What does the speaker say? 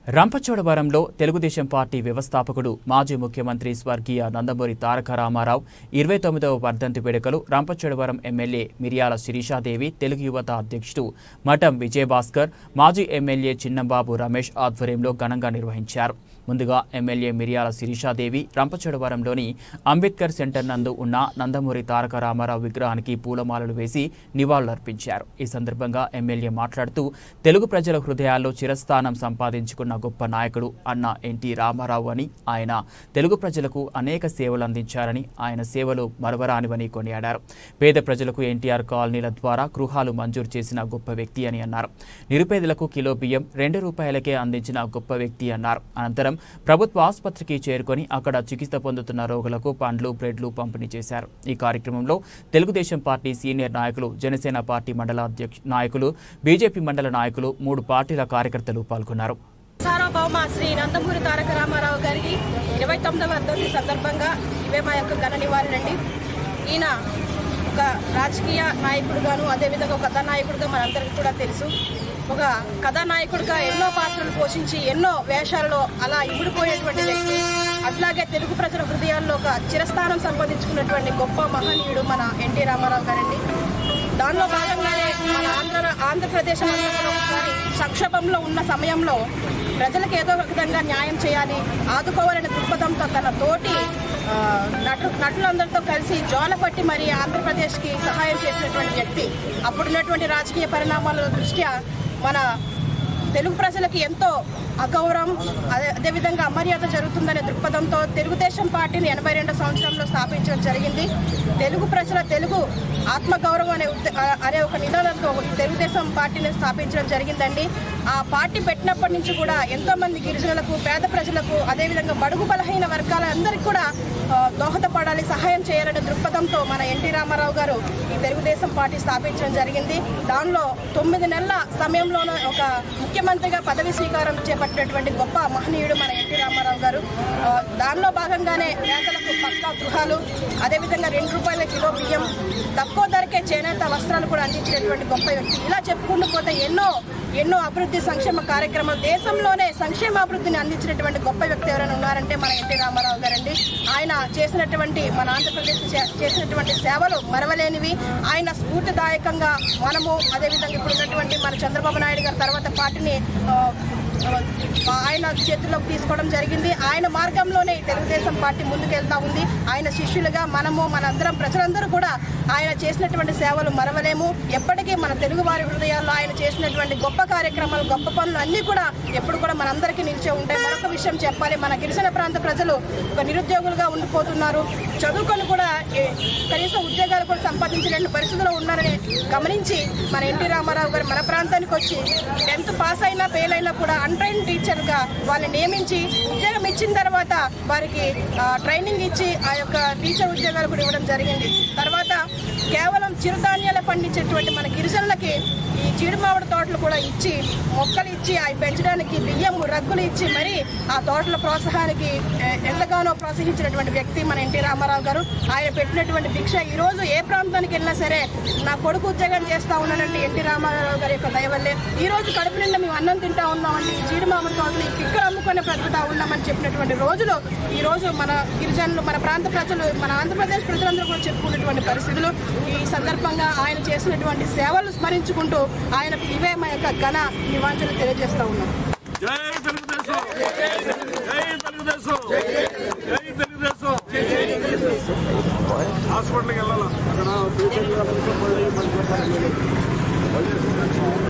రంపచోడవరంలో Telugu Desam party వ్యవస్థాపకుడు మాజీ ముఖ్యమంత్రి స్వర్గీయ నందమూరి తారక రామారావు 29వ వర్ధంతి వేడుకలు రంపచోడవరం ఎమ్మెల్యే మిర్యాల శిరీషాదేవి, తెలుగు యువత అధ్యక్షుడు మఠం విజయభాస్కర్, మాజీ ఎమ్మెల్యే చిన్నంబాబు రమేష్ ఆధ్వర్యంలో ఘనంగా నిర్వహించారు. ముందుగా ఎమ్మెల్యే మిర్యాల శిరీషాదేవి రంపచోడవరంలోని అంబేద్కర్ సెంటర్ నందు ఉన్న నందమూరి తారక రామారావు విగ్రహానికి పూలమాలలు వేసి నివాళులర్పించారు. ఈ సందర్భంగా ఎమ్మెల్యే మాట్లాడుతూ తెలుగు ప్రజల హృదయాల్లో చిరస్థానం సంపాదించుకున్న గొప్ప నాయకుడు అన్న ఎన్టీ రామారావు అని, ఆయన తెలుగు ప్రజలకు అనేక సేవలు అందించారని, ఆయన సేవలు మరవరానివని కొనియాడారు. పేద ప్రజలకు ఎన్టీఆర్ కాలనీల ద్వారా గృహాలు మంజూరు చేసిన గొప్ప వ్యక్తి అని అన్నారు. నిరుపేదలకు కిలో బియ్యం 2 రూపాయలకే అందించిన గొప్ప వ్యక్తి అన్నారు. అనంతరం ప్రభుత్వ ఆసుపత్రికి చేరుకొని అక్కడ చికిత్స పొందుతున్న రోగులకు పండ్లు, బ్రెడ్లు పంపిణీ చేశారు. ఈ కార్యక్రమంలో తెలుగుదేశం పార్టీ సీనియర్ నాయకులు, జనసేన పార్టీ మండల నాయకులు, బీజేపీ మండల నాయకులు, 3 పార్టీల కార్యకర్తలు పాల్గొన్నారు. సార్వభౌమ శ్రీ నందమూరి తారక రామారావు గారికి 29వ వర్ధంతి సందర్భంగా ఇవే మా యొక్క ఘన నివాళులండి. ఈయన ఒక రాజకీయ నాయకుడుగాను, అదేవిధంగా ఒక కథానాయకుడిగా మనందరికీ కూడా తెలుసు. ఒక కథానాయకుడిగా ఎన్నో పాత్రలు పోషించి ఎన్నో వేషాలలో అలా ఇమిడిపోయేటువంటి వ్యక్తి. అట్లాగే తెలుగు ప్రజల హృదయాల్లో ఒక చిరస్థానం సంపాదించుకున్నటువంటి గొప్ప మహనీయుడు మన ఎన్టీ రామారావు గారండి. దానిలో భాగంగానే మన ఆంధ్రప్రదేశ్ ఒకసారి సంక్షోభంలో ఉన్న సమయంలో ప్రజలకు ఏదో ఒక విధంగా న్యాయం చేయాలి, ఆదుకోవాలనే దృక్పథంతో తన తోటి నటులందరితో కలిసి జోలపట్టి మరి ఆంధ్రప్రదేశ్కి సహాయం చేసినటువంటి వ్యక్తి. అప్పుడున్నటువంటి రాజకీయ పరిణామాల దృష్ట్యా మన తెలుగు ప్రజలకి ఎంతో అగౌరవం, అదేవిధంగా అమర్యాద జరుగుతుందనే దృక్పథంతో తెలుగుదేశం పార్టీని 82వ సంవత్సరంలో స్థాపించడం జరిగింది. తెలుగు ప్రజల తెలుగు ఆత్మగౌరవం అనే ఒక నినాదంతో తెలుగుదేశం పార్టీని స్థాపించడం జరిగిందండి. ఆ పార్టీ పెట్టినప్పటి నుంచి కూడా ఎంతోమంది గిరిజనులకు, పేద ప్రజలకు, అదేవిధంగా బడుగు బలహీన వర్గాలందరికీ కూడా దోహదపడాలి, సహాయం చేయాలనే దృక్పథంతో మన ఎన్టీ రామారావు గారు ఈ తెలుగుదేశం పార్టీ స్థాపించడం జరిగింది. దానిలో 9 నెలల సమయంలోనే ఒక ముఖ్యమంత్రిగా పదవి స్వీకారం చేపట్టినటువంటి గొప్ప మహనీయుడు మన ఎన్టీ రామారావు గారు. దానిలో భాగంగానే పేదలకు పక్కా గృహాలు, అదేవిధంగా 2 రూపాయల కిలో బియ్యం, తక్కువ ధరకే చేనేత వస్త్రాలు కూడా అందించినటువంటి గొప్ప వ్యక్తి. ఇలా చెప్పుకుంటూ పోతే ఎన్నో అభివృద్ధి సంక్షేమ కార్యక్రమాలు, దేశంలోనే సంక్షేమ అభివృద్ధిని అందించినటువంటి గొప్ప వ్యక్తి ఎవరైనా ఉన్నారంటే మన ఎన్టీ రామారావు గారండి. ఆయన చేసినటువంటి మన ఆంధ్రప్రదేశ్ చేసినటువంటి సేవలు మరవలేనివి. ఆయన స్ఫూర్తిదాయకంగా మనము, అదేవిధంగా ఇప్పుడు ఉన్నటువంటి మన చంద్రబాబు నాయుడు గారి తర్వాత పార్టీని ఆయన చేతుల్లోకి తీసుకోవడం జరిగింది. ఆయన మార్గంలోనే తెలుగుదేశం పార్టీ ముందుకెళ్తా ఉంది. ఆయన శిష్యులుగా మనము, మనందరం, ప్రజలందరూ కూడా ఆయన చేసినటువంటి సేవలు మరవలేము. ఎప్పటికీ మన తెలుగు వారి హృదయాల్లో ఆయన చేసినటువంటి గొప్ప కార్యక్రమాలు, గొప్ప పనులు అన్నీ కూడా ఎప్పుడు కూడా మనందరికీ నిలిచే ఉంటాయి. మరొక విషయం చెప్పాలి, మన గిరిజన ప్రాంత ప్రజలు ఒక నిరుద్యోగులుగా ఉండిపోతున్నారు. చదువుకొని కూడా కనీసం ఉద్యోగాలు కూడా సంపాదించలేని పరిస్థితుల్లో ఉన్నారని గమనించి మన ఎన్టీ రామారావు గారు మన ప్రాంతానికి వచ్చి 10th పాస్ అయినా ఫెయిల్ అయినా కూడా అన్ట్రైన్ టీచర్గా వాళ్ళని నియమించి ఉద్యోగం ఇచ్చిన తర్వాత వారికి ట్రైనింగ్ ఇచ్చి ఆ యొక్క టీచర్ ఉద్యోగాలు కూడా ఇవ్వడం జరిగింది. తర్వాత కేవలం చిరుధాన్యాలు పండించేటువంటి మన గిరిజనులకి ఈ చీడుమావిడి తోటలు కూడా ఇచ్చి, మొక్కలు ఇచ్చి, అవి పెంచడానికి బియ్యం, రగ్గులు ఇచ్చి మరి ఆ తోటల ప్రోత్సాహానికి ఎంతగానో ప్రోత్సహించినటువంటి వ్యక్తి మన ఎన్టీ రామారావు గారు. ఆయన పెట్టినటువంటి భిక్ష ఈరోజు ఏ ప్రాంతానికి వెళ్ళినా సరే నా కొడుకు ఉద్యోగం చేస్తూ ఉన్నానంటే ఎన్టీ రామారావు గారి యొక్క దయ వల్లే. ఈ రోజు కడుపు నిండా మేము అన్నం తింటా ఉన్నామండి, ఈ చీడుమావిడి తోటలు, ఈ పిక్కలు అమ్ముకొని బ్రతుకుతా ఉన్నామని చెప్పినటువంటి రోజులు ఈ రోజు మన గిరిజనులు, మన ప్రాంత ప్రజలు, మన ఆంధ్రప్రదేశ్ ప్రజలందరూ కూడా చెప్పుకున్నటువంటి పరిస్థితులు. ఈ సందర్భంగా ఆయన చేసినటువంటి సేవలు స్మరించుకుంటూ ఆయనకు ఇవే మా యొక్క ఘన నివాళులు తెలియజేస్తా ఉన్నాం. హాస్పిటల్కి వెళ్ళాలా అక్కడ